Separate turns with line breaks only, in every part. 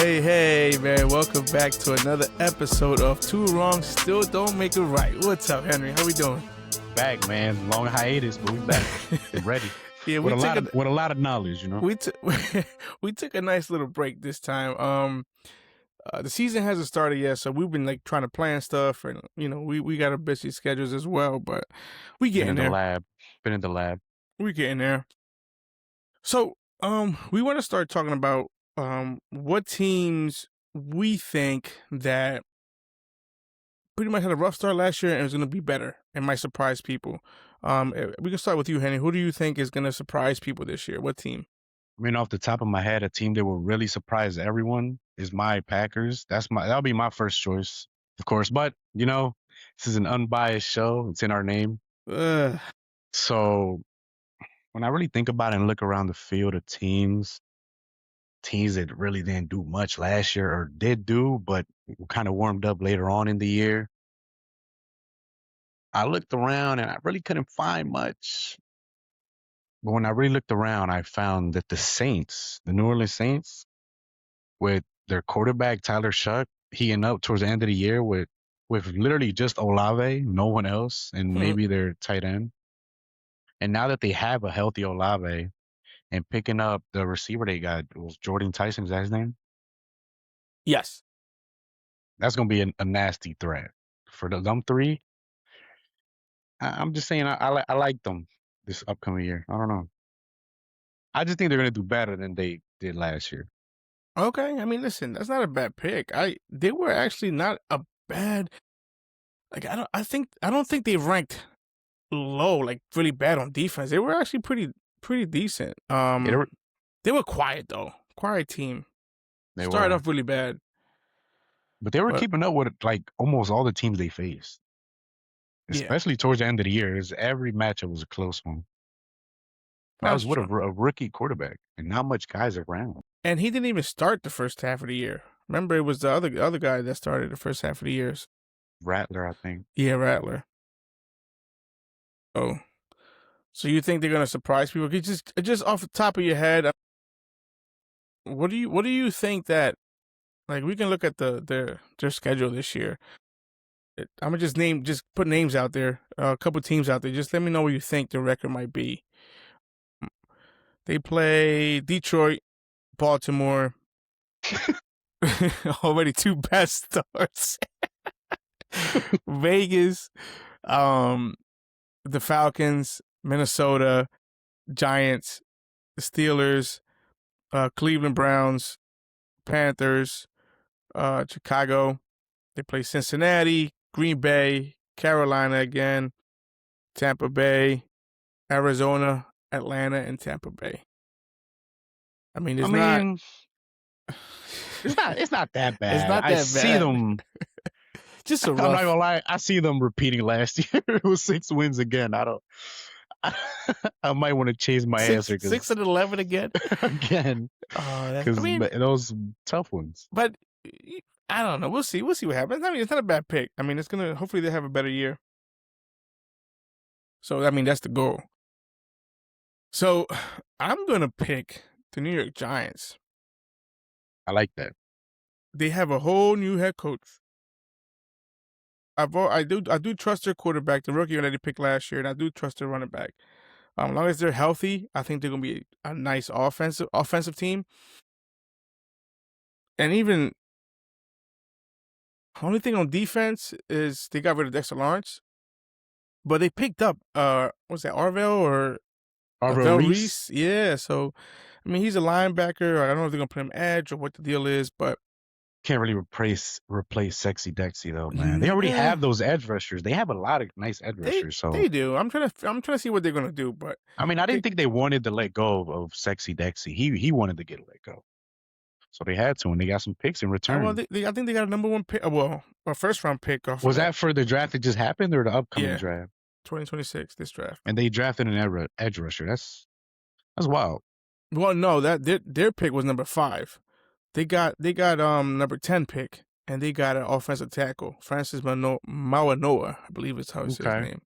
Hey, man. Welcome back to another episode of Two Wrongs Still Don't Make It Right. What's up, Henry? How we doing?
Back, man. Long hiatus, but we back. We're ready.
Yeah,
with a lot of knowledge, you know.
We took a nice little break this time. The season hasn't started yet, so we've been like trying to plan stuff, and we got our busy schedules as well, but we getting there.
Been in the lab.
We getting there. So, we want to start talking about what teams we think that pretty much had a rough start last year and is going to be better and might surprise people. We can start with you, Henry. Who do you think is going to surprise people this year? What team?
I mean, off the top of my head, a team that will really surprise everyone is my Packers. That'll be my first choice, of course. But this is an unbiased show. It's in our name. So when I really think about it and look around the field of teams that really didn't do much last year or did do, but kind of warmed up later on in the year, I looked around and I really couldn't find much. But when I really looked around, I found that the New Orleans Saints, with their quarterback, Tyler Shuck, heating up towards the end of the year with literally just Olave, no one else, and maybe their tight end. And now that they have a healthy Olave and picking up the receiver they got, was Jordan Tyson, is that his name?
Yes.
That's going to be a nasty threat. For them three, I'm just saying I like them this upcoming year. I don't know. I just think they're going to do better than they did last year.
Okay. I mean, listen, that's not a bad pick. They were actually not a bad, like, I don't think they ranked low, like really bad on defense. They were actually pretty decent. They were quiet though. Quiet team. They started off really bad.
But they were keeping up with like almost all the teams they faced. Especially towards the end of the year. Every matchup was a close one. That was with a rookie quarterback and not much guys around.
And he didn't even start the first half of the year. Remember, it was the other guy that started the first half of the year.
Rattler, I think.
Yeah, Rattler. Oh. So you think they're gonna surprise people? Just off the top of your head, what do you think that, like, we can look at their schedule this year. I'm gonna just put names out there, a couple teams out there. Just let me know what you think the record might be. They play Detroit, Baltimore. Already two bad starts. Vegas, the Falcons, Minnesota, Giants, the Steelers, Cleveland Browns, Panthers, Chicago. They play Cincinnati, Green Bay, Carolina again, Tampa Bay, Arizona, Atlanta, and Tampa Bay. I mean, it's
not that bad.
It's not that bad.
I see them.
Just a rough.
I'm not gonna lie. I see them repeating last year. It was 6 wins again. I might want to change my answer.
6-11 again.
Again. Because those tough ones.
But I don't know. We'll see. We'll see what happens. I mean, it's not a bad pick. I mean, hopefully they have a better year. So, I mean, that's the goal. So, I'm going to pick the New York Giants.
I like that.
They have a whole new head coach. I do trust their quarterback, the rookie that they picked last year, and I do trust their running back. As long as they're healthy, I think they're going to be a nice offensive team. And even the only thing on defense is they got rid of Dexter Lawrence, but they picked up what's that, Arvell Reese? Yeah, so I mean, he's a linebacker. I don't know if they're gonna put him edge or what the deal is, but
can't really replace Sexy Dexy though, man. They already have those edge rushers. They have a lot of nice edge rushers. So
they do. I'm trying to see what they're gonna do, but
I mean, I didn't think they wanted to let go of Sexy Dexy. He wanted to get let go, so they had to, and they got some picks in return.
Well, I think they got a number one pick. Well, a first round pick off.
Was that for the draft that just happened or the upcoming draft?
2026, this draft.
And they drafted an edge rusher. That's wild.
Well, no, their pick was number 5. They got number 10 pick, and they got an offensive tackle, Francis Mawanoa, I believe is how he says his name.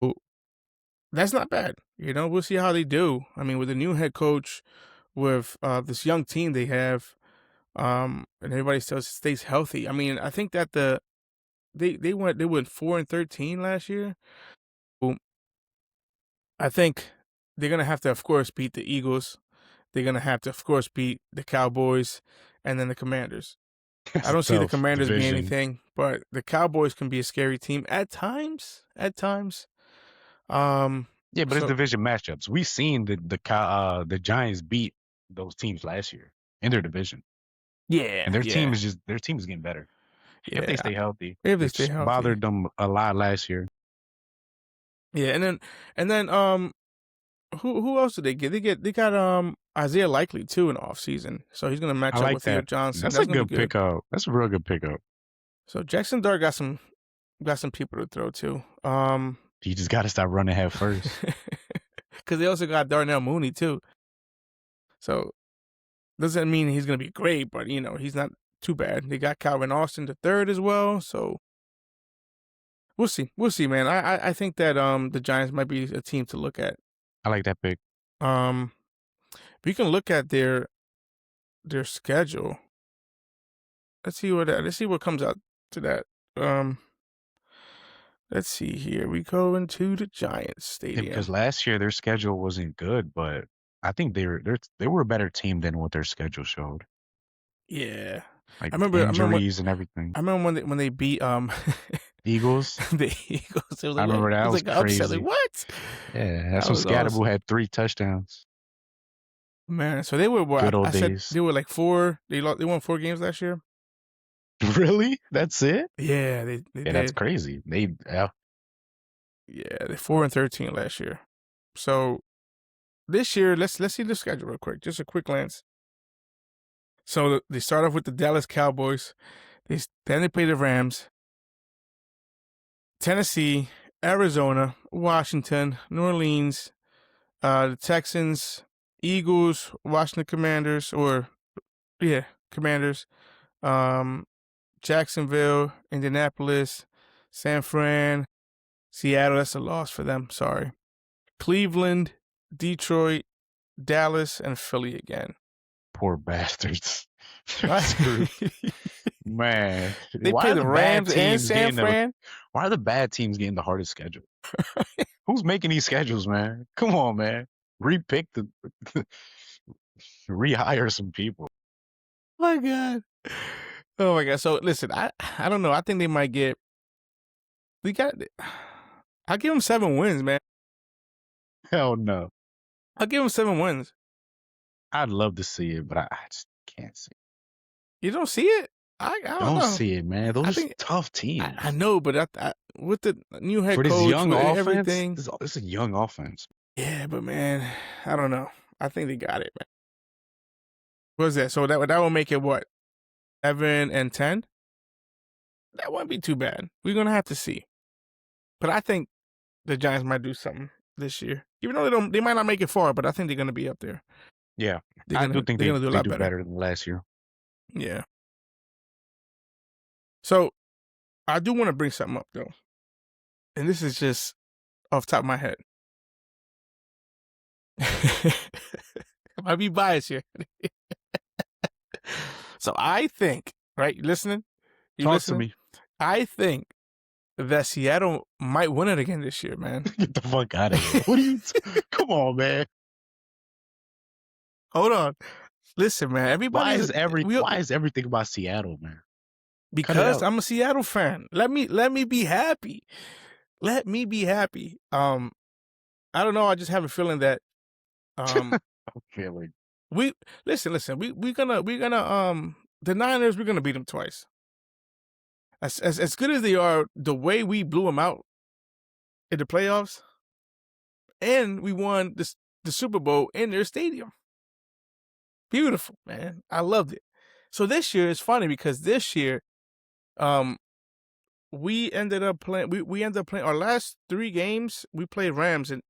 Ooh, that's not bad. We'll see how they do. I mean, with a new head coach, with this young team they have, and everybody still stays healthy. I mean, I think that they went 4-13 last year. Well, I think they're gonna have to, of course, beat the Eagles. They're gonna have to, of course, beat the Cowboys and then the Commanders.
It's
I
a
don't see the
tough
Commanders being
division.
anything, but the Cowboys can be a scary team at times. At times.
Yeah, but it's
So
division matchups. We've seen the Giants beat those teams last year in their division,
yeah,
and
yeah,
their team is getting better if they
yeah.
stay healthy,
If they stay
which
healthy.
bothered them a lot last year.
Yeah, and then who else did they get? They got Isaiah Likely too in the offseason. So he's gonna
I
match up
like
with Theo
that.
Johnson.
That's a
That's gonna be
good
good.
pickup. That's a real good pickup.
So Jackson Dart got some people to throw to.
You just got to stop running head first.
Because they also got Darnell Mooney too. So doesn't mean he's gonna be great, but he's not too bad. They got Calvin Austin the third as well. So we'll see. We'll see, man. I think that the Giants might be a team to look at.
I like that pick.
Um, if you can look at their schedule. Let's see what comes out to that. Um, let's see here. We go into the Giants
Yeah, because
Stadium.
last year their schedule wasn't good, but I think they were a better team than what their schedule showed,
Yeah,
like
I remember. I remember.
injuries and everything.
I remember when they beat
Eagles.
the Eagles. It was
I
like
remember that was
an upset. Like
crazy.
what?
Yeah, that's
That
when
was awesome,
Scatterbull had 3 touchdowns.
man. So they were what
Good old
I said.
days.
They were like four. They won 4 games last year.
Really? That's it?
Yeah, they
Yeah, that's
did.
crazy. Yeah,
Yeah, they 4-13 last year. So this year, let's see the schedule real quick. Just a quick glance. So they start off with the Dallas Cowboys. Then they play the Rams, Tennessee, Arizona, Washington, New Orleans, the Texans, Eagles, Washington Commanders, Commanders, um, Jacksonville, Indianapolis, San Fran, Seattle. That's a loss for them. Sorry. Cleveland, Detroit, Dallas, and Philly again.
poor bastards. They're
Right?
screwed. Man,
They
why
play
are
the
the bad
Rams and
teams
San
getting the
Fran.
why are the bad teams getting the hardest schedule? Who's making these schedules, man? Come on, man. Repick the rehire some people.
My God. Oh my God. So listen, I don't know. I think they might get. We got. I'll give them 7 wins, man.
Hell no.
I'll give them 7 wins.
I'd love to see it, but I just can't see it.
You don't see it? I don't
Don't
know.
see it, man. Those
I
are
think
tough
I
teams.
know, but with the new head
For this
coach,
young
with
offense,
everything.
this is a young offense.
Yeah, but man, I don't know. I think they got it, man. What's that? So that will make it what? 7-10? That wouldn't be too bad. We're gonna have to see. But I think the Giants might do something this year. Even though they might not make it far, but I think they're gonna be up there.
Yeah,
They're
I
gonna
do think
they're gonna do a
they
lot
do
better.
better than last year.
Yeah. So I do want to bring something up though. And this is just off the top of my head. I might be biased here. So I think, right? You listening? You
Talk to
listening?
me.
I think that Seattle might win it again this year, man.
Get the fuck out of here. What are you? Come on, man.
Hold on. Listen, man.
Why
Everybody's
is everything about Seattle, man? Cut it
because
out.
I'm a Seattle fan. Let me be happy. Let me be happy. I don't know. I just have a feeling that
Okay, like
we listen. We're gonna the Niners. We're gonna beat them twice. As good as they are, the way we blew them out in the playoffs, and we won the Super Bowl in their stadium. Beautiful, man. I loved it. So this year is funny because this year, we ended up playing. We ended up playing our last 3 games. We played Rams in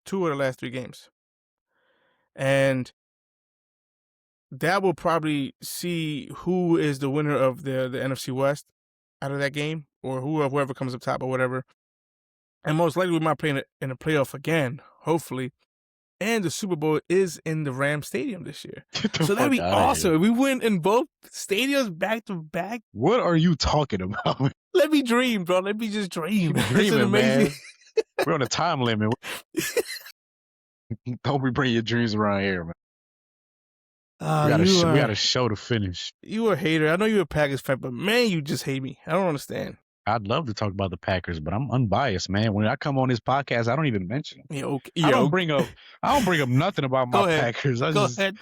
2 of the last 3 games, and that will probably see who is the winner of the NFC West out of that game, or whoever comes up top or whatever. And most likely we might play in a playoff again, hopefully. and the Super Bowl is in the Ram Stadium this year.
Get the
So that'd
fuck
be
out of
awesome.
here.
If we win in both stadiums back to back.
What are you talking about?
Let me dream, bro. Let me just dream.
Keep
It's an
dreaming,
amazing.
man. We're on a time limit. Don't be bringing your dreams around here, man. We got a show to finish.
You a hater. I know you're a Packers fan, but man, you just hate me. I don't understand.
I'd love to talk about the Packers, but I'm unbiased, man. When I come on this podcast, I don't even mention them.
Yeah, okay.
I don't bring up nothing about my
Go ahead.
Packers.
Go ahead.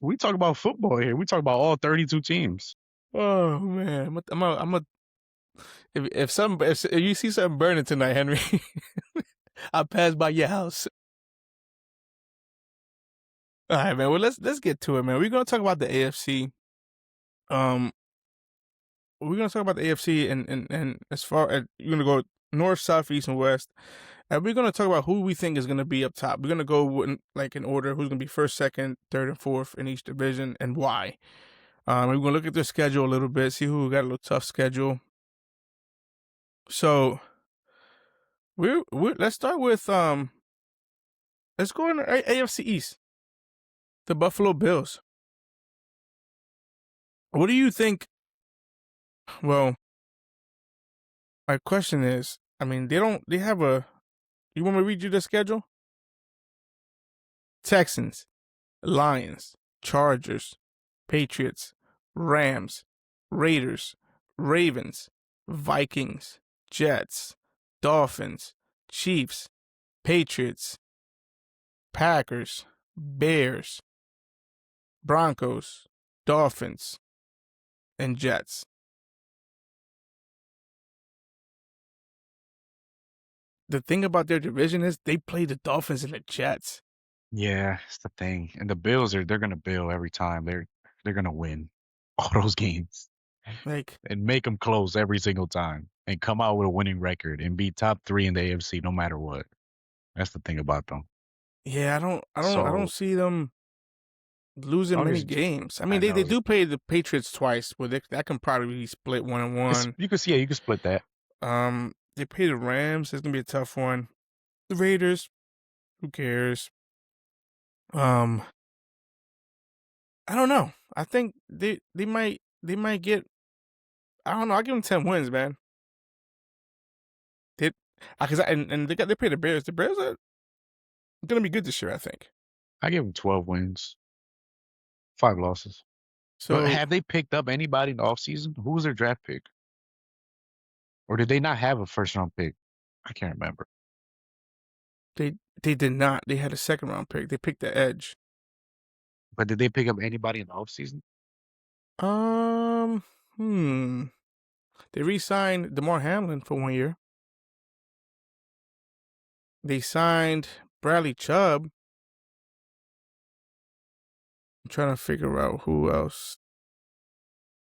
We talk about football here. We talk about all 32 teams.
Oh man, if you see something burning tonight, Henry, I'll pass by your house. All right, man. Well, let's get to it, man. We're gonna talk about the AFC. We're gonna talk about the AFC and as far as you're gonna go north, south, east, and west, and we're gonna talk about who we think is gonna be up top. We're gonna go in order. Who's gonna be first, second, third, and fourth in each division, and why. We're gonna look at their schedule a little bit, see who got a little tough schedule. So let's start with let's go in the AFC East. The Buffalo Bills. What do you think? Well, my question is, I mean, they have a, you want me to read you the schedule? Texans, Lions, Chargers, Patriots, Rams, Raiders, Ravens, Vikings, Jets, Dolphins, Chiefs, Patriots, Packers, Bears, Broncos, Dolphins, and Jets. The thing about their division is they play the Dolphins and the Jets.
Yeah, it's the thing. And the Bills they're gonna bill every time. They're gonna win all those games.
Like,
and make them close every single time and come out with a winning record and be top 3 in the AFC no matter what. That's the thing about them.
yeah, I don't see them losing many games. I mean, they do play the Patriots twice, where that can probably be split 1-1.
You can split that.
They play the Rams. It's gonna be a tough one. The Raiders, who cares? I don't know. I think they might get. I don't know. I'll give them 10 wins, man. They play the Bears. The Bears are gonna be good this year, I think.
I give them 12 wins, 5 losses. So, but have they picked up anybody in the offseason? Who was their draft pick? Or did they not have a first-round pick? I can't remember.
They did not. They had a second-round pick. They picked the edge.
But did they pick up anybody in the offseason?
They re-signed DeMar Hamlin for 1 year. They signed Bradley Chubb. I'm trying to figure out who else.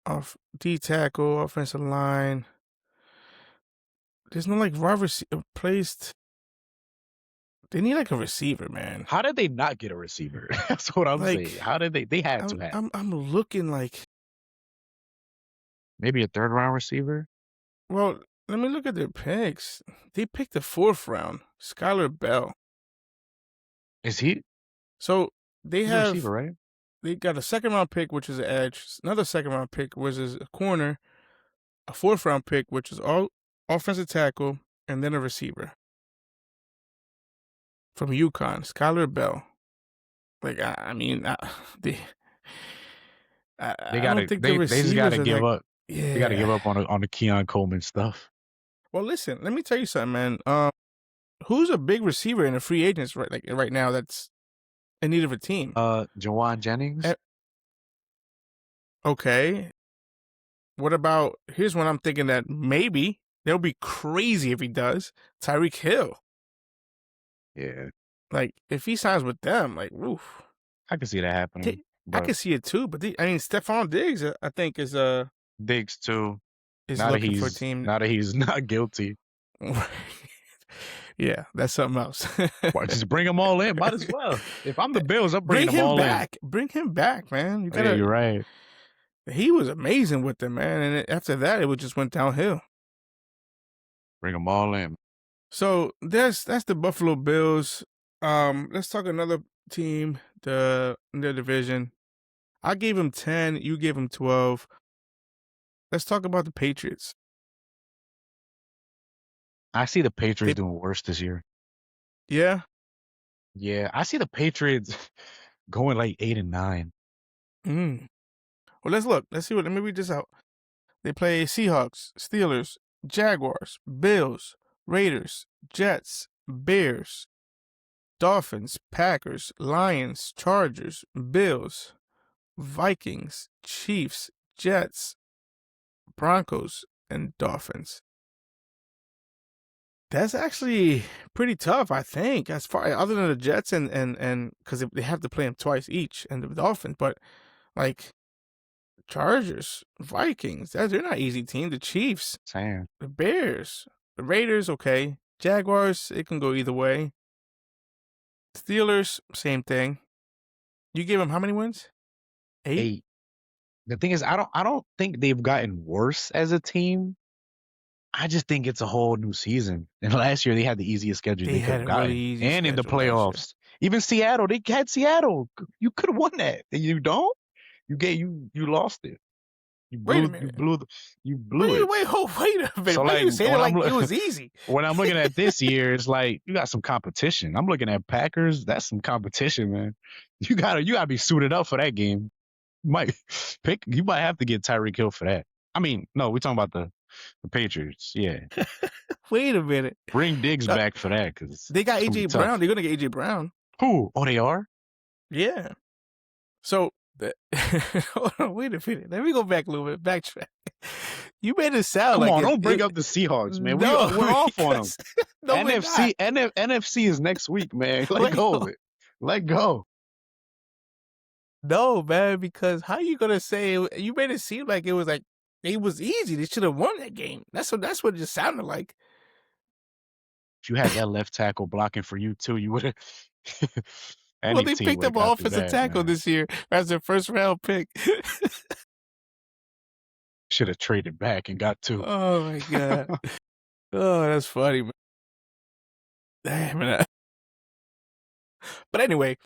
Off D-tackle, offensive line. There's no wide receiver placed. They need a receiver, man.
How did they not get a receiver? That's what I'm saying. How did they had to have.
I'm looking
maybe a 3rd-round receiver?
Well, let me look at their picks. They picked the 4th round, Skylar Bell.
Is he?
So he's a
receiver, right?
They got a 2nd-round pick, which is an edge. Another 2nd-round pick, which is a corner. A 4th-round pick, which is all offensive tackle, and then a receiver. From UConn, Skylar Bell. They
just gotta give up.
Yeah.
They gotta give up on the Keon Coleman stuff.
Well, listen, let me tell you something, man. Who's a big receiver in the free agents right now that's in need of a team?
Jawan Jennings.
Okay. What about, here's one I'm thinking that maybe they'll be crazy if he does. Tyreek Hill.
Yeah.
If he signs with them, oof.
I can see that happening.
I can see it too, but Stephon Diggs, I think is
Diggs too.
Is looking for a team.
Now that he's not guilty.
Yeah, that's something else.
Well, just bring them all in. Might as well. If I'm the Bills, I'm bringing them all in.
Bring him back, man.
You're right.
He was amazing with them, man. And after that, it just went downhill.
Bring them all in.
So that's the Buffalo Bills. Let's talk another team, in their division. I gave him 10. You gave him 12. Let's talk about the Patriots.
I see the
They,
Patriots doing worse this year.
yeah.
Yeah, I see the Patriots going like 8-9.
Mm. Well, let's look. Let's see what. Let me read this out. They play Seahawks, Steelers, Jaguars, Bills, Raiders, Jets, Bears, Dolphins, Packers, Lions, Chargers, Bills, Vikings, Chiefs, Jets, Broncos, and Dolphins. That's actually pretty tough, I think, as far other than the Jets and because they have to play them twice each, and the Dolphins. But like Chargers, Vikings, they're not easy team. The Chiefs,
Saying
the Bears, the Raiders, okay. Jaguars, it can go either way. Steelers, same thing. You give them how many wins? 8?
8. The thing is, I don't think they've gotten worse as a team. I just think it's a whole new season. And last year they had the easiest schedule
They
they could
had
have
a really
gotten.
easy
And in the
schedule last year.
playoffs. Even Seattle, they had Seattle. You could have won that. And you don't? You lost it.
Wait a minute.
You blew it.
Wait a minute.
So
Why
like
you saying it like it was easy?
when I'm looking at this year, it's like you got some competition. I'm looking at Packers, that's some competition, man. You gotta be suited up for that game. You might have to get Tyreek Hill for that. I mean, no, we're talking about the Patriots. Yeah.
Wait a minute.
Bring Diggs back for that because
They got AJ Brown. They're gonna get AJ Brown.
Who? Oh, they are?
Yeah. So hold on, wait a minute. Let me go back a little bit. Backtrack. You made it sound
Come
like
on, don't bring up the Seahawks, man.
No,
We're off on them.
No,
NFC is next week, man. Let go of it. Let go.
No, man, because how you gonna say it? You made it seem like it was easy. They should have won that game. That's what it just sounded like.
If you had that left tackle blocking for you too, you would have.
Well, they picked up an offensive tackle this year as their first round pick.
Should have traded back and got 2.
Oh my god. Oh, that's funny, man. Damn it. But anyway,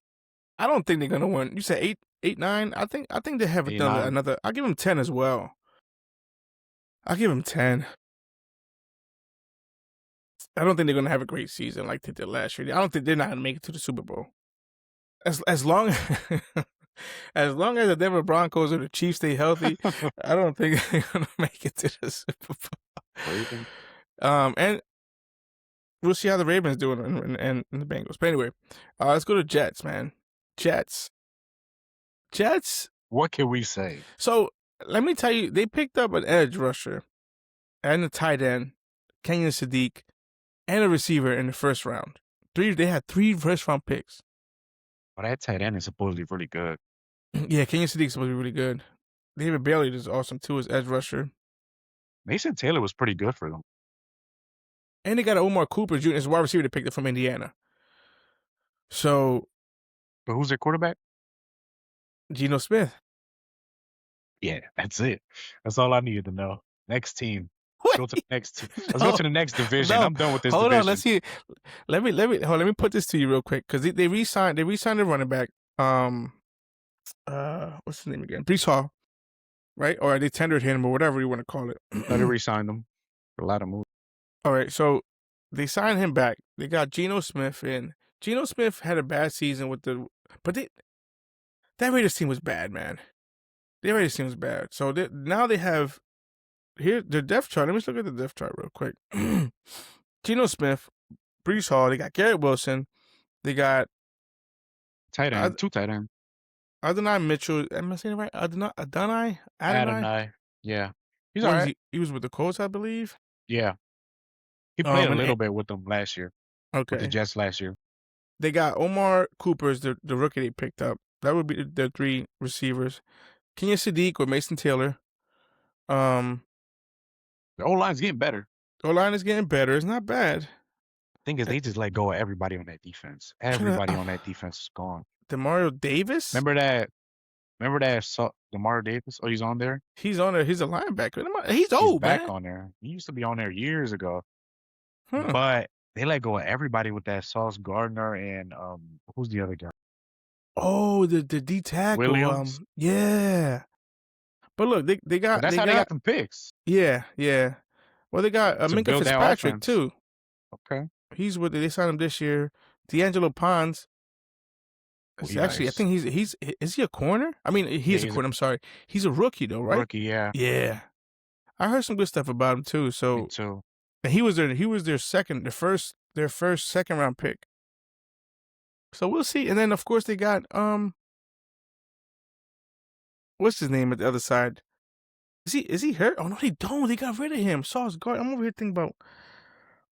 I don't think they're gonna win. You said 8, 9. I think they have done another. I'll give them 10 as well. I'll give them 10. I don't think they're gonna have a great season like they did last year. I don't think they're not gonna make it to the Super Bowl. As long as long as the Denver Broncos or the Chiefs stay healthy, I don't think they're gonna make it to the Super Bowl. And we'll see how the Ravens do and the Bengals. But anyway, let's go to Jets, man. Jets.
What can we say?
So let me tell you, they picked up an edge rusher and a tight end, Kenyon Sadiq, and a receiver in the first round. They had 3 first-round picks.
Well, that tight end is supposedly really good.
Yeah, Kenyon Sadiq is supposed to be really good. David Bailey is awesome too as edge rusher.
Mason Taylor was pretty good for them.
And they got Omar Cooper Jr. as a wide receiver they picked up from Indiana. So,
but who's their quarterback?
Geno Smith.
Yeah, that's it. That's all I needed to know. Next team. Let's go to the next team. Let's go to the next division. I'm done with this division.
Hold on, let's see. Let me put this to you real quick because they re-signed the running back. What's his name again? Brees Hall, right? Or they tendered him or whatever you want to call it.
They re-signed him for a lot of moves.
All right, so they signed him back. They got Geno Smith in. Geno Smith had a bad season that Raiders team was bad, man. The Raiders team was bad. So now they have here the depth chart. Let me just look at the depth chart real quick. Geno Smith, Brees Hall. They got Garrett Wilson. They got
tight end, 2 tight ends.
Adonai Mitchell. Am I saying it right? Adonai.
Yeah, he's all right.
He was with the Colts, I believe.
Yeah, he played a little bit with them last year.
Okay,
with the Jets last year.
They got Omar Cooper, the rookie they picked up. That would be their 3 receivers. Kenyon Sadiq or Mason Taylor.
The O-line's getting better.
The O-line is getting better. It's not bad.
Thing is, they just let go of everybody on that defense. Everybody on that defense is gone.
Demario Davis?
Remember that Demario Davis? Oh, he's on there?
He's on there. He's a linebacker. He's old,
back
man.
on there. He used to be on there years ago.
Huh.
But they let go of everybody with that Sauce Gardner and who's the other guy?
Oh, the D tackle.
Williams.
Yeah. But look, they
But
got
that's how they got them picks
yeah. Well, they got
to
Minka
build that
Fitzpatrick
offense.
too.
Okay.
He's with they signed him this year. D'Angelo Pons.
Oh,
Is
he
actually, I
nice.
think is he a corner? I mean, he
Yeah,
is a
he's a
corner. I'm sorry, he's a rookie though, right?
rookie. Yeah,
Yeah, I heard some good stuff about him too.
me
So,
too.
and he was their first second round pick. So we'll see. And then of course they got what's his name at the other side? Is he hurt? Oh no, they don't. They got rid of him. Sauce guard. I'm over here thinking about.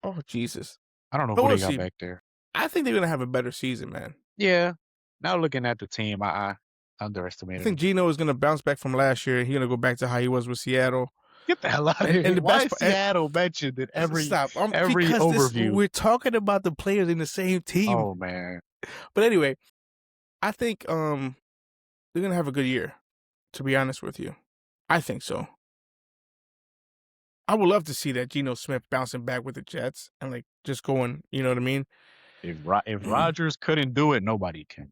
Oh Jesus.
I don't know
But
who
we'll
they got
see.
back there.
I think they're gonna have a better season, man.
Yeah. Now looking at the team, I
I
underestimated
think
him.
Gino is gonna bounce back from last year. He's gonna go back to how he was with Seattle.
Get the hell out of
And
here!
the
Why
best
is
part,
Seattle mentioned in
stop.
every
Because this
overview?
we're talking about the players in the same team.
Oh man,
But anyway, I think they're gonna have a good year. To be honest with you, I think so. I would love to see that Geno Smith bouncing back with the Jets and like just going. You know what I mean?
if Rodgers couldn't do it, nobody can.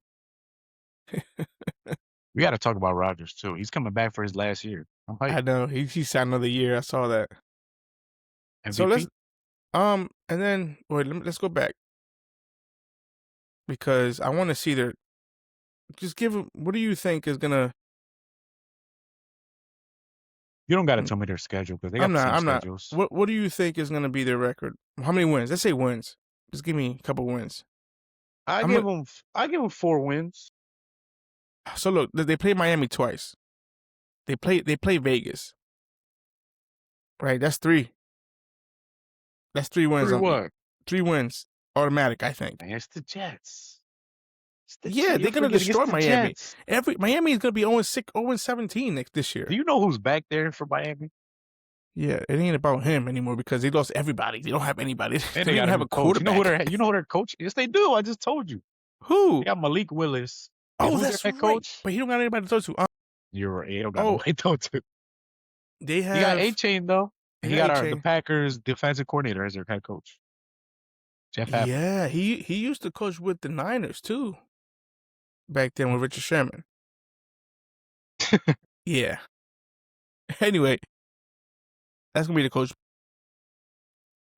We got to talk about Rodgers too. He's coming back for his last year. I'm hyped.
I know he signed another year. I saw that. So
MVP.
and then wait, let's go back because I want to see their. Just give them. What do you think is gonna?
You don't got to tell me their schedule because they got
I'm
the
not.
same
I'm not.
schedules.
What do you think is gonna be their record? How many wins? Let's say wins. Just give me a couple wins.
I
I'm
give them. I give them 4 wins.
so look. They play Miami twice. They play Vegas. Right. That's three. That's 3 wins.
3-1.
3 wins automatic. I think.
Man, it's the Jets. It's the
Yeah,
You're
they're gonna
forgetting it's
destroy
the
Miami.
Jets.
Miami is gonna be 0-6, 0-17 this year.
Do you know who's back there for Miami?
Yeah, it ain't about him anymore because they lost everybody. They don't have anybody. They
And
don't
they got
even
a
have
new
a
coach.
quarterback.
You know who their coach? Yes, they do. I just told you.
Who?
They got Malik Willis. And
Oh,
who's their
that's
head
right.
coach?
But he don't got anybody to throw to.
You're right. They don't got
Oh,
nobody to throw to.
they
He got
have.
A-Chain though.
They
He
got
got the
A-Chain.
Packers defensive coordinator as their head coach. Jeff Hammond.
Yeah, he used to coach with the Niners too. Back then with Richard Sherman. Yeah. Anyway, that's gonna be the coach.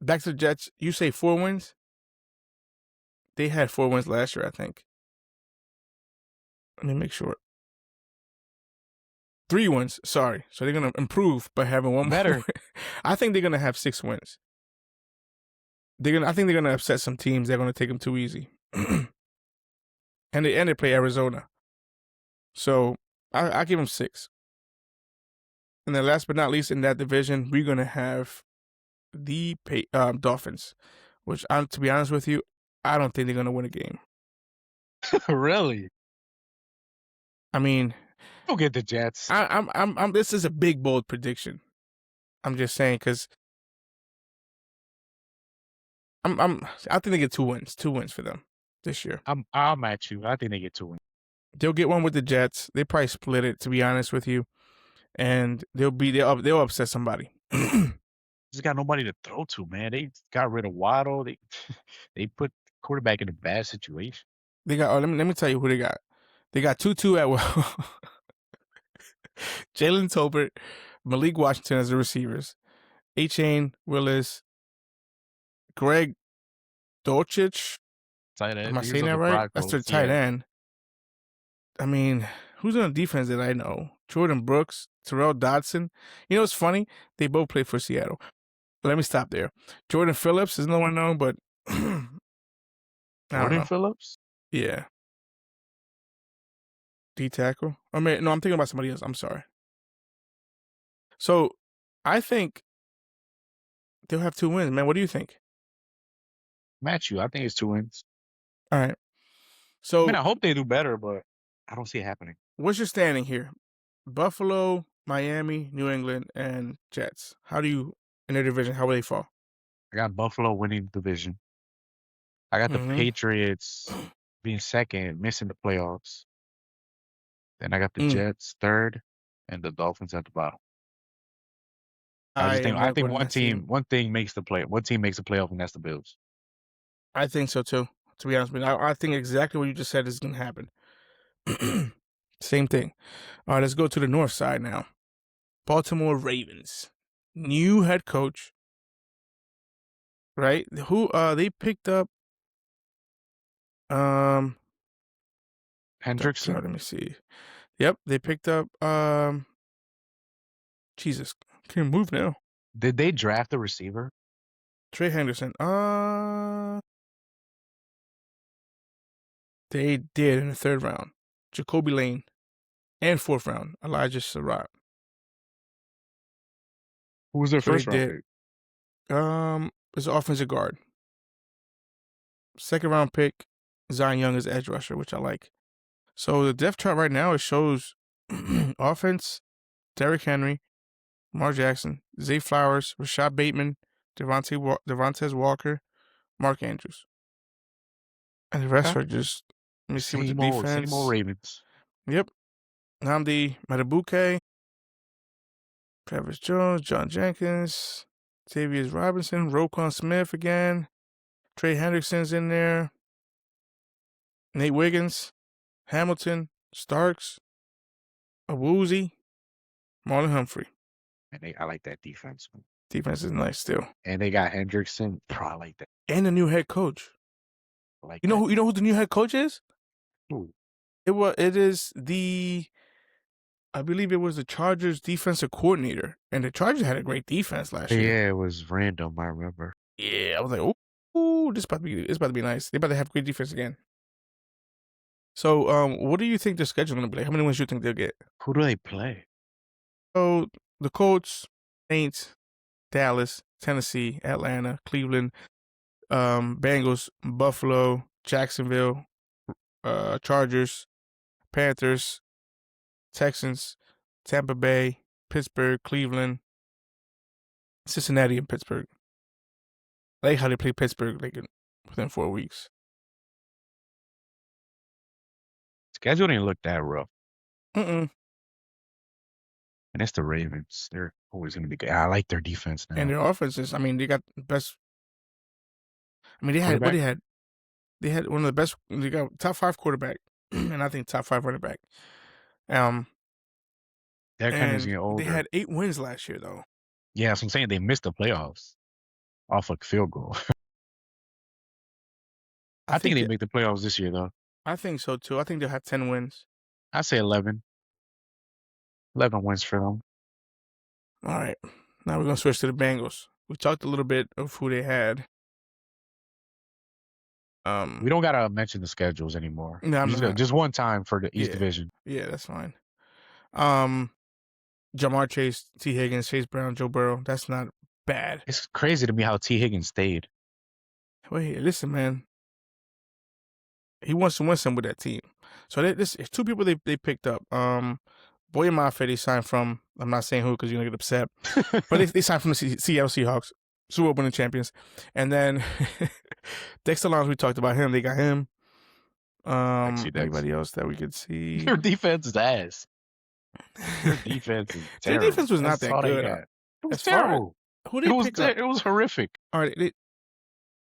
Back to the Jets. You say 4 wins? They had 4 wins last year, I think. Let me make sure. 3 wins. Sorry. So they're gonna improve by having one
Better.
more. I think they're gonna have 6 wins. I think they're gonna upset some teams. They're gonna take them too easy. and they play Arizona. So I give them 6. And then last but not least in that division, we're gonna have the Dolphins, which to be honest with you, I don't think they're gonna win a game.
Really?
I mean,
Go get the Jets.
I'm this is a big bold prediction. I'm just saying because I think they get 2 wins. 2 wins for them this year.
I'm at you. I think they get 2 wins.
They'll get one with the Jets. They probably split it, to be honest with you, and they'll upset somebody.
Just got nobody to throw to, man. They got rid of Waddle. They put quarterback in a bad situation.
They got. Oh, let me tell you who they got. They got Tutu at well, Jalen Tolbert, Malik Washington as the receivers, A-Chain, Willis, Greg Dolchich.
Tight end.
Am I
He's
saying
on
that
the
right?
Broncos.
That's their tight end. I mean, who's on defense that I know? Jordan Brooks, Terrell Dodson. You know what's funny? They both play for Seattle. Let me stop there. Jordan Phillips is no one known, but I don't
Jordan
know.
Phillips?
Yeah. D tackle. I mean, no, I'm thinking about somebody else. I'm sorry. So I think they'll have 2 wins, man. What do you think?
Match you. I think it's 2 wins.
All right.
I
So
mean, I hope they do better, but I don't see it happening.
what's your standing here? Buffalo, Miami, New England, and Jets. How do you in their division? How will they fall?
I got Buffalo winning the division. I got the Patriots being second, missing the playoffs. Then I got the Jets third, and the Dolphins at the bottom. I think one team makes the play. One team makes the playoff, and that's the Bills.
I think so too. To be honest with you, I think exactly what you just said is going to happen. Same thing. All right, let's go to the north side now. Baltimore Ravens, new head coach. Right? Who they picked up? Sorry,
Hendrickson.
let me see. Yep, they picked up. Jesus, can't move now.
Did they draft a receiver?
Trey Henderson. They did in the third round. Jacoby Lane, and fourth round. Elijah Surratt.
Who was their
So they
first round
did.
pick?
It's an offensive guard. Second round pick, Zion Young is edge rusher, which I like. So the depth chart right now, it shows offense, Derrick Henry, Mar Jackson, Zay Flowers, Rashad Bateman, Devontae Walker, Mark Andrews. And the rest
Okay.
are just, let me see what the
Same old
defense.
Ravens.
Yep. Namdi Matabuke, Travis Jones, John Jenkins, Tavius Robinson, Roquan Smith again, Trey Hendrickson's in there, Nate Wiggins, Hamilton, Starks, Awuzie, Marlon Humphrey.
And I like that defense.
Defense is nice still.
And they got Hendrickson. Bro, I like that.
And the new head coach.
I like
You know who the new head coach is?
Who?
It is the, I believe it was the Chargers defensive coordinator. And the Chargers had a great defense last year.
Yeah, it was random, I remember.
Yeah, I was like, ooh, it's about to be nice. They about to have great defense again. So, what do you think the schedule gonna be like? How many wins do you think they'll get?
Who do they play?
So the Colts, Saints, Dallas, Tennessee, Atlanta, Cleveland, Bengals, Buffalo, Jacksonville, Chargers, Panthers, Texans, Tampa Bay, Pittsburgh, Cleveland, Cincinnati, and Pittsburgh. I like how they play Pittsburgh within 4 weeks.
Schedule didn't look that rough.
Mm-mm.
And it's the Ravens. They're always going to be good. I like their defense now.
And their offenses, I mean, they got best. I mean, they had one of the best. They got top 5 quarterback, and I think top 5 running back.
Derrick Henry's
And
getting older.
they had 8 wins last year, though.
Yeah, that's what I'm saying. They missed the playoffs off a field goal. I think they make the playoffs this year, though.
I think so, too. I think they'll have 10 wins.
I say 11. 11 wins for them.
All right. Now we're going to switch to the Bengals. We talked a little bit of who they had.
We don't gotta mention the schedules anymore.
No,
just one time for the East Division.
Yeah, that's fine. Jamar Chase, T. Higgins, Chase Brown, Joe Burrow. That's not bad.
It's crazy to me how T. Higgins stayed.
Wait, listen, man. He wants to win some with that team. So this 2 people they picked up. Boye Mafe they signed from. I'm not saying who because you're gonna get upset, but they signed from the Seattle Seahawks, Super Bowl winning champions. And then Dexter Lawrence, we talked about him. They got him. Anybody else that we could see?
Your defense is ass. Your defense is terrible.
Their defense was not that good.
It was terrible.
Who they pick up?
It was horrific.
All right,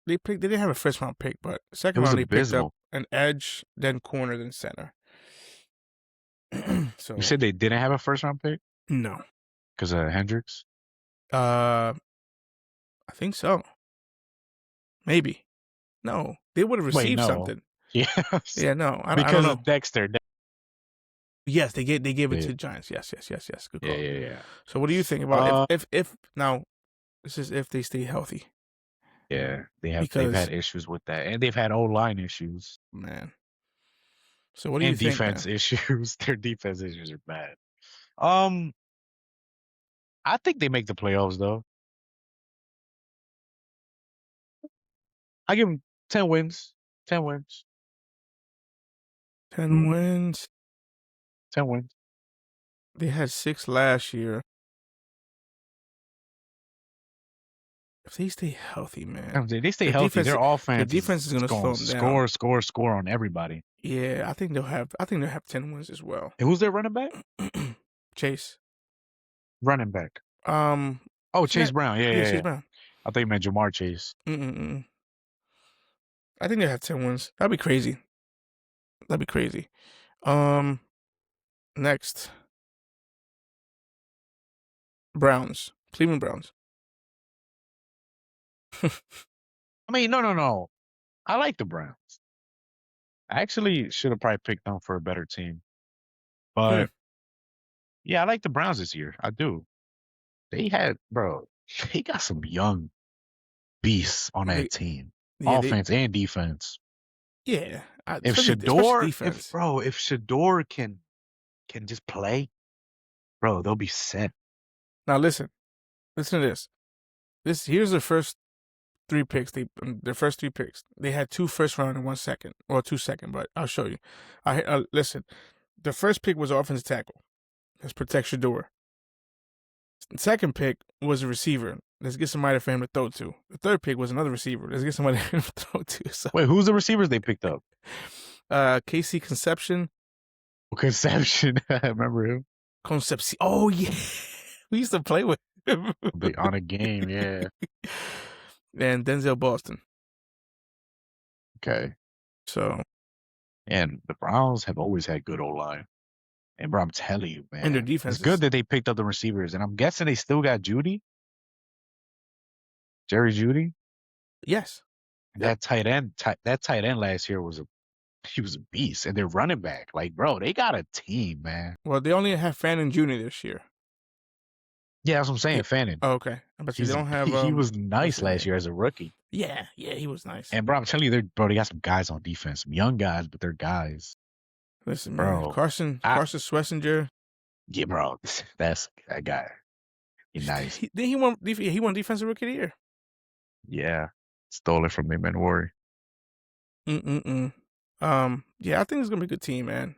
they didn't have a first round pick, but second round they picked up an edge, then corner, then center. So
you said they didn't have a first round pick?
No.
Because of Hendricks?
I think so. Maybe. No. They would have received something.
Yes.
Yeah, no. I
because
don't know.
Of Dexter.
Yes, they gave it to the Giants. Yes. Good call.
Yeah.
So what do you think about if now this is if they stay healthy?
Yeah, they've had issues with that. And they've had O-line issues.
Man. So what do you think?
And defense issues. Their defense issues are bad. I think they make the playoffs, though. I give them 10 wins. 10 wins.
10 wins.
10 wins.
They had 6 last year. If they stay healthy, man.
They stay healthy. Their offense.
The defense is going to slow them down.
Score on everybody.
Yeah, I think they'll have 10 wins as well.
And who's their running back?
Chase.
Running back. Chase Brown. Yeah.
Chase Brown.
I thought you meant Jamar Chase.
I think they have 10 wins. That'd be crazy. That'd be crazy. Next, Browns, Cleveland Browns.
I mean, no. I like the Browns. I actually should have probably picked them for a better team.
Hmm.
But yeah, I like the Browns this year. I do. Bro, they got some young beasts on
They,
that team,
yeah,
offense and defense.
yeah.
If
Especially
Shador,
defense.
if Shador can just play, bro, they'll be set.
Now listen to this. Here's their first three picks. Their first three picks. They had 2 first round and 1 second, or 2 second. But I'll show you. Listen. The first pick was offensive tackle. Let's protect Shador. The second pick was a receiver. Let's get somebody for him to throw to. The third pick was another receiver. Let's get somebody for him to throw to. So,
Wait, who's the receivers they picked up?
Casey Conception.
Conception. I remember him.
Concepcion. Oh yeah, we used to play with him.
On a game, yeah.
And Denzel Boston.
Okay.
So,
and the Browns have always had good O-line. And bro, I'm telling you, man,
and their defense
it's good that they picked up the receivers. And I'm guessing they still got Jerry Jeudy.
Yes.
That tight end last year was a beast. And they're running back. Like, bro, they got a team, man.
Well, they only have Fannin Jr. this year.
Yeah, that's what I'm saying, Fannin.
Oh, okay. But they don't have.
He was nice last year as a rookie.
Yeah, he was nice.
And bro, I'm telling you, they got some guys on defense, some young guys, but they're guys.
Listen,
bro,
man, Carson Schlesinger.
Yeah, bro, that's that guy. He's nice.
He won defensive rookie of the year.
Yeah, stole it from him and Worry.
Yeah, I think it's gonna be a good team, man.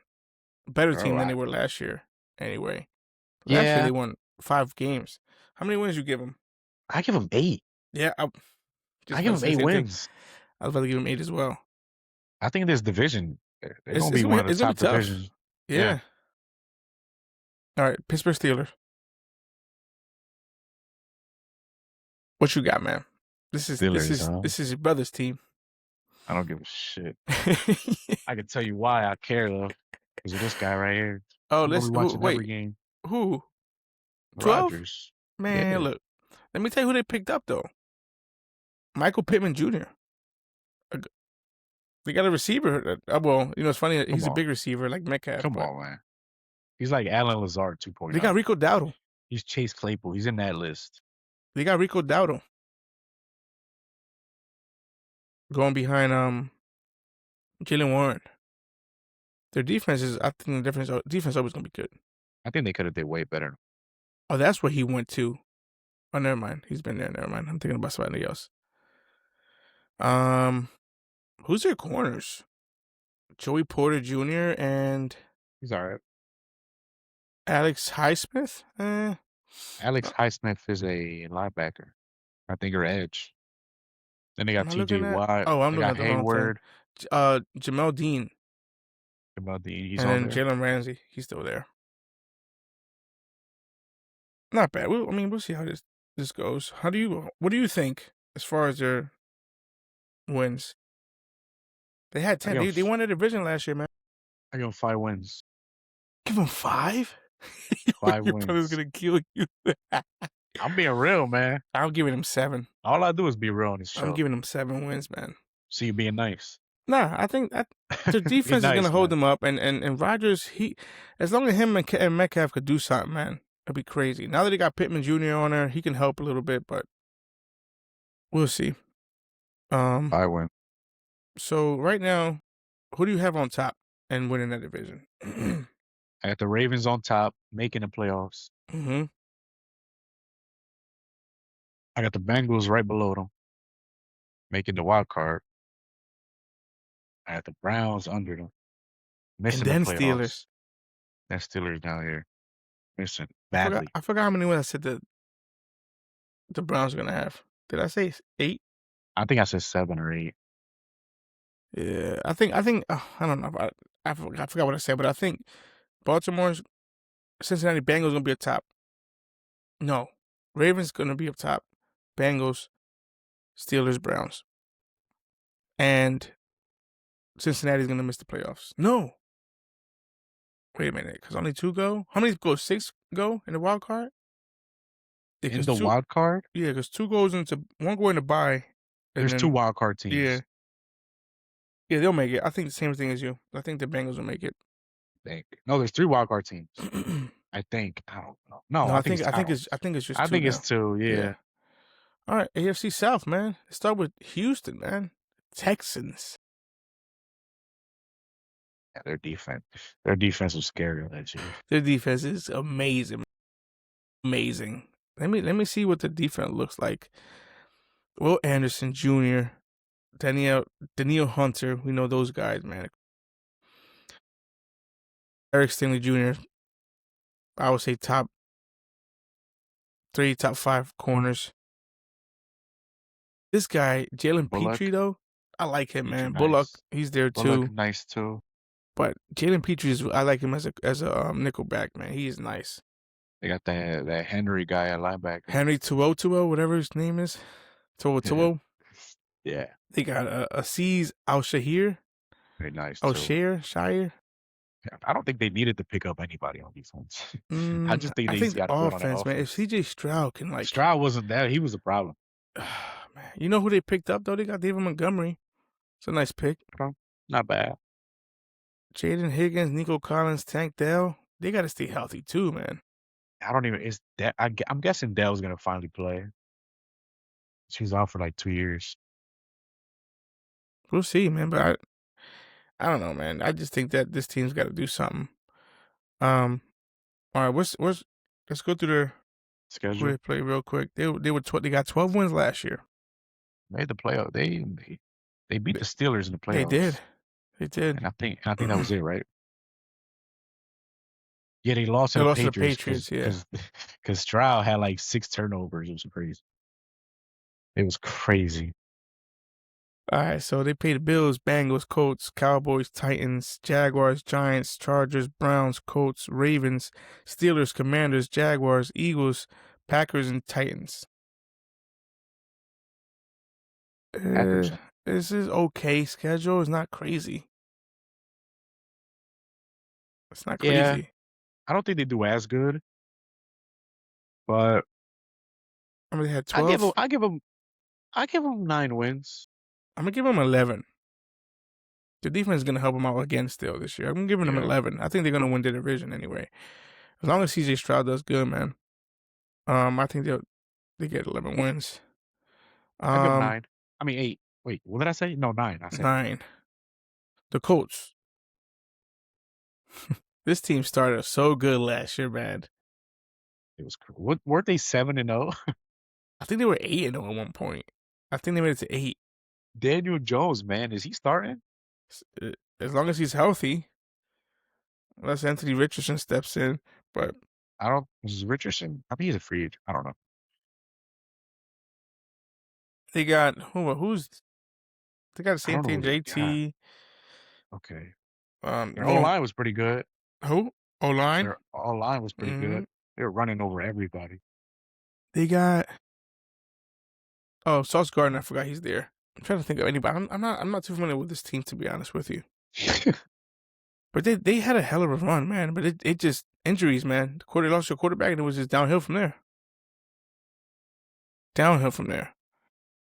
Better team than they were last year. Anyway, last year they won 5 games. How many wins you give them?
I give them 8.
Yeah,
I give them 8 wins.
I was about to give them 8 as well.
I think this division, they're gonna be one of the top divisions.
Yeah. All right, Pittsburgh Steelers. What you got, man? This is your brother's team.
I don't give a shit. I can tell you why I care though, because of this guy right here.
Oh, let's
watching every game.
Who?
12? Rodgers.
Man, look. Let me tell you who they picked up though. Michael Pittman Jr. They got a receiver. Well, it's funny. He's a big receiver like Metcalf.
Come on, man. He's like Alan Lazard 2.0.
They got Rico Dowdle.
He's Chase Claypool. He's in that list.
They got Rico Dowdle. Going behind Jalen Warren. Their defense is, I think the defense always gonna be good.
I think they could have did way better.
Oh, that's where he went to. Oh, never mind. He's been there. Never mind. I'm thinking about somebody else. Who's their corners? Joey Porter Jr. and
he's all right.
Alex Highsmith.
Alex Highsmith is a linebacker. I think or edge. Then they got T.J. Watt.
Oh, I'm looking at
the Hayward.
Jamel Dean.
He's
and
on
then Jalen Ramsey. He's still there. Not bad. We'll see how this goes. What do you think as far as their wins? They had 10. They won the division last year, man.
I give them 5 wins.
Give them 5?
5
Your
wins.
brother's gonna kill you.
I'm being real, man.
I'm giving them 7.
All I do is be real on this show.
I'm giving them 7 wins, man.
So you being nice?
Nah, I think the defense is gonna hold them up, and Rodgers, as long as him and Metcalf could do something, man, it'd be crazy. Now that they got Pittman Jr. on there, he can help a little bit, but we'll see.
I win.
So right now, who do you have on top and winning that division?
I got the Ravens on top, making the playoffs.
Mm-hmm.
I got the Bengals right below them, making the wild card. I got the Browns under them, missing
and then
the playoffs.
Steelers.
Then Steelers down here, missing badly.
I forgot how many wins I said the Browns are gonna have. Did I say 8?
I think I said 7 or 8.
Yeah, I think I don't know. I forgot what I said, but I think Baltimore's Cincinnati Bengals gonna be up top. No, Ravens gonna be up top. Bengals, Steelers, Browns, and Cincinnati's gonna miss the playoffs. No. Wait a minute, because only 2 go? How many go? 6 go in the wild card? Yeah,
In
because
the
2
wild card,
2 goes into 1 go into bye, and
there's 2
then
wild card
yeah.
teams.
Yeah, they'll make it. I think the same thing as you. I think the Bengals will make it.
No, there's 3 wild card teams. I think. I don't know. No,
No,
I think it's.
I think it's just
I
2
think it's
now.
2.
Yeah.
Yeah.
All right, AFC South, man. Let's start with Houston, man. Texans.
Yeah, their defense was scary that year.
Their defense is amazing. Amazing. Let me see what the defense looks like. Will Anderson Jr., Danielle Hunter. We know those guys, man. Eric Stingley Jr. I would say top 3, top 5 corners. This guy, Jalen
Bullock,
Petrie, though, I like him,
Petrie,
man. Bullock,
nice.
he's there
Bullock,
too.
nice too.
But Jalen Petrie, I like him as a nickelback, man. He is nice.
They got that Henry guy at linebacker.
Henry Tuo, whatever his name is. Tuo.
Yeah.
They got Aziz Al-Shahir.
Very nice
Oh,
too.
Shire.
Yeah, I don't think they needed to pick up anybody on defense. I just think
I
they
think
just
the
got good on that
offense, man. If
offense.
CJ Stroud can
Stroud wasn't that. He was a problem.
man, you know who they picked up though? They got David Montgomery. It's a nice pick.
Not bad.
Jaden Higgins, Nico Collins, Tank Dell. They got to stay healthy too, man.
I don't even. Is that? I'm guessing Dell's gonna finally play. She's out for like 2 years.
We'll see, man. But I don't know, man. I just think that this team's got to do something. All right, let's go through their
Schedule.
who they play real quick. They got 12 wins last year.
Made the playoff. They beat the Steelers in the playoffs.
They did.
And I think that was it, right? Yeah, they lost to the Patriots.
Yeah.
Because Stroud had like 6 turnovers. It was crazy. It was crazy.
All right, so they pay the Bills, Bengals, Colts, Cowboys, Titans, Jaguars, Giants, Chargers, Browns, Colts, Ravens, Steelers, Commanders, Jaguars, Eagles, Packers, and Titans.
Packers.
This is okay schedule. It's not crazy. It's not crazy.
Yeah, I don't think they do as good, but
I mean, they had 12.
I give them 9 wins.
I'm gonna give them 11. The defense is gonna help them out again still this year. I'm giving them 11. I think they're gonna win the division anyway. As long as CJ Stroud does good, man. I think they get 11 wins.
I give them 9. I mean 8. Wait, what did I say? No, 9. I said
9. The Colts. This team started so good last year, man.
It was what weren't they 7-0?
I think they were 8-0 at one point. I think they made it to 8.
Daniel Jones, man, is he starting?
As long as he's healthy. Unless Anthony Richardson steps in, but
Is Richardson? I think he's a free agent. I don't know.
they got who's they got the same thing, JT.
Okay.
Their
O-line was pretty good.
Who? O-line?
Their O-line was pretty good. They were running over everybody.
They got Sauce Gardner. I forgot he's there. I'm trying to think of anybody. I'm not too familiar with this team, to be honest with you. But they had a hell of a run, man. But it just injuries, man. They lost your quarterback, and it was just downhill from there.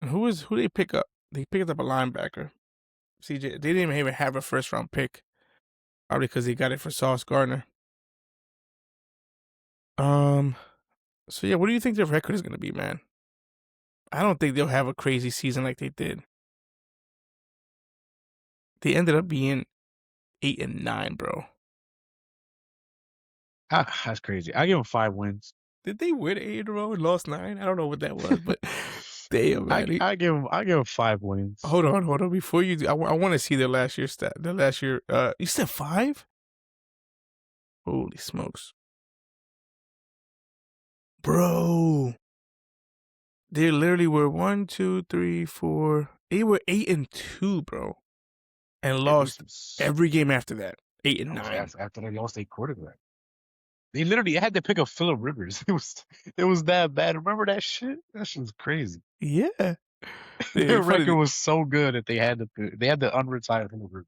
And who they pick up? They picked up a linebacker. CJ. They didn't even have a first round pick. Probably because they got it for Sauce Gardner. So yeah, what do you think their record is gonna be, man? I don't think they'll have a crazy season like they did. They ended up being 8-9, bro.
That's crazy. I give them 5 wins.
Did they win 8 in a row and lost 9? I don't know what that was, but damn, man.
I give them 5 wins.
Hold on. Before you do, I want to see their last year stat. Their last year, you said 5? Holy smokes, bro! They literally were 1, 2, 3, 4. They were 8-2, bro, and lost every game after that. 8-9
after they lost their quarterback. They literally had to pick up Phillip Rivers. It was that bad. Remember that shit? That shit was crazy.
Yeah. Yeah,
Their record
funny.
was so good that they had the unretired Hoover.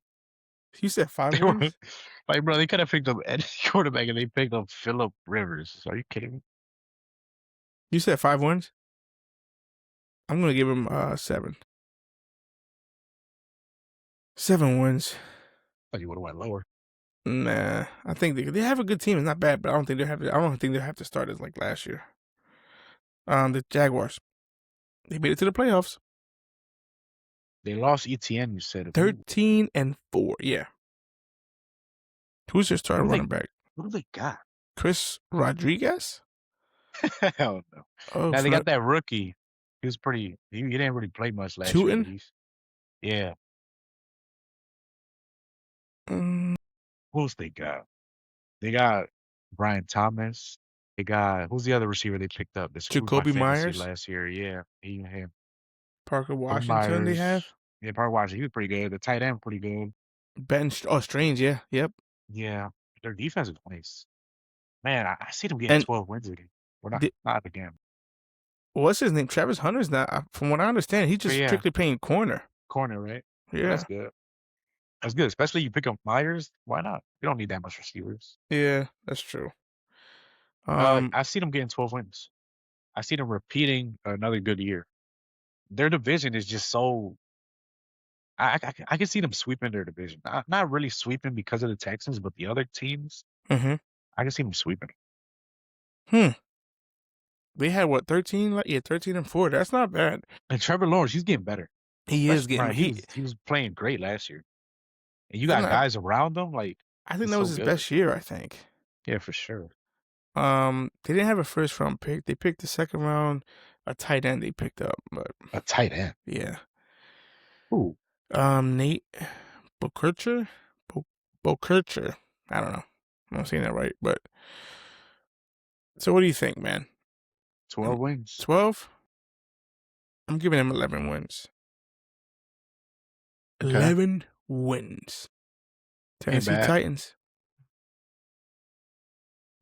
You said 5
They were
wins?
like, bro, they could have picked up any quarterback and they picked up Phillip Rivers. Are you kidding me?
You said 5 wins? I'm gonna give him 7. 7 wins.
I thought you would have went lower.
Nah, I think they have a good team. It's not bad, but I don't think they have to start as like last year. The Jaguars, they made it to the playoffs.
They lost ETN, you said.
13-4. Yeah. Who's their starting running back?
What do they got?
Chris Rodriguez.
Hell no.
Oh,
Now they
from
got that rookie. He was pretty. He didn't really play much last year, but
Tootin.
yeah.
Mm,
Who else they got? They got Brian Thomas. They got who's the other receiver they picked up? This was my
Jacoby
fantasy
Myers,
last year. Yeah, him.
Parker
Kobe
Washington. They have
Myers. Yeah, probably Washington. He was pretty good. The tight end pretty good.
Ben. Oh, Strange. Yeah. Yep.
Yeah, their defense is nice. Man, I see them getting
And
12 wins again. We're
the,
not again.
what's his name? Travis Hunter's not. From what I understand, he's
But
just
yeah,
strictly playing corner.
corner, right? Well, that's
Yeah.
good. That's good. Especially you pick up Myers. Why not? You don't need that much receivers.
Yeah, that's true. Um.
I see them getting 12 wins. I see them repeating another good year. Their division is just so. I can see them sweeping their division. Not really sweeping because of the Texans, but the other teams,
Mhm.
I can see them sweeping.
Hmm. They had what 13? Yeah, 13-4. That's not bad.
And Trevor Lawrence, he's getting better.
He is
Especially
getting.
right, he was playing great last year, and you
I think
got
that,
guys around him like
I think
it's
that
so
was his
good.
best year. I think.
Yeah, for sure.
They didn't have a first round pick. They picked the second round, a tight end they picked up, but
A tight end.
yeah.
Ooh,
Nate Bokercher, Bokercher. I don't know. I'm not saying that right, but so what do you think, man?
12 wins.
12? I'm giving him 11 wins.
Okay,
11 wins.
ain't
Tennessee
bad.
Titans.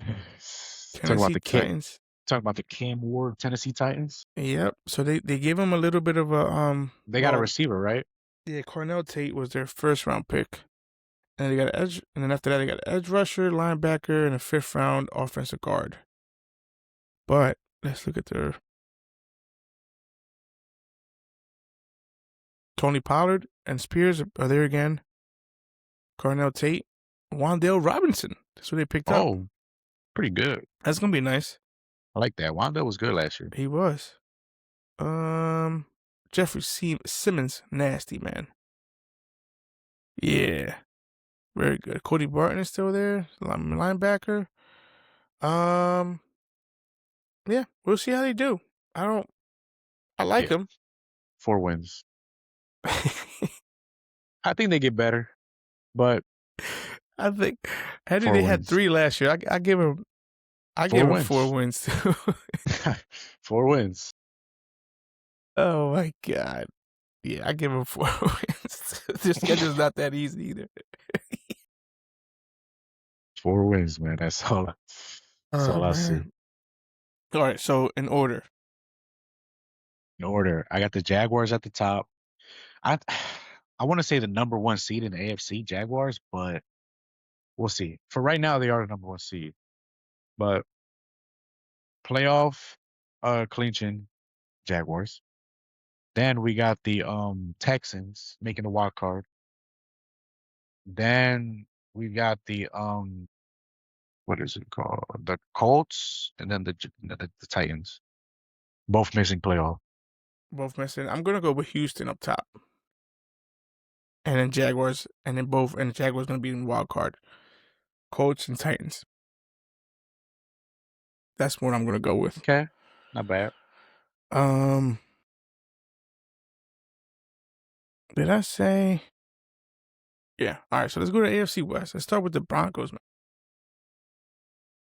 Talk about
Tennessee
the kid.
Titans.
Talk about the Cam Ward Tennessee Titans.
Yep. So they gave him a little bit of a
They got a
well,
receiver, right?
yeah, Cornell Tate was their first round pick. And they got an edge, and then after that they got an edge rusher, linebacker, and a 5th round offensive guard. But let's look at their Tony Pollard and Spears are there again. Cornell Tate, Wandale Robinson. That's what they picked up.
Oh, pretty good.
That's gonna be nice.
I like that. Wanda was good last year.
He was. Jeffrey Simmons, nasty man. Yeah, very good. Cody Barton is still there, linebacker. Yeah, we'll see how they do. I like
Yeah,
them.
4 wins. I think they get better, but
I think Henry
4
they had
wins.
3 last year. I give him. I
4
give him
wins.
4 wins too.
4 wins.
Oh my god. Yeah, I give him 4 wins. Their schedule's not that easy either.
4 wins, man. That's all. That's all I see.
All right, so in order.
In order, I got the Jaguars at the top. I I want to say the number 1 seed in the AFC, Jaguars, but we'll see. For right now, they are the number 1 seed. But playoff clinching Jaguars. Then we got the Texans making the wild card. Then we got the what is it called? The Colts and then the Titans. Both missing playoff.
Both missing. I'm gonna go with Houston up top. And then Jaguars, and then the Jaguars gonna be in wild card. Colts and Titans. That's what I'm gonna go with.
Okay. Not bad.
Did I say? Yeah. All right. So let's go to AFC West. Let's start with the Broncos, man.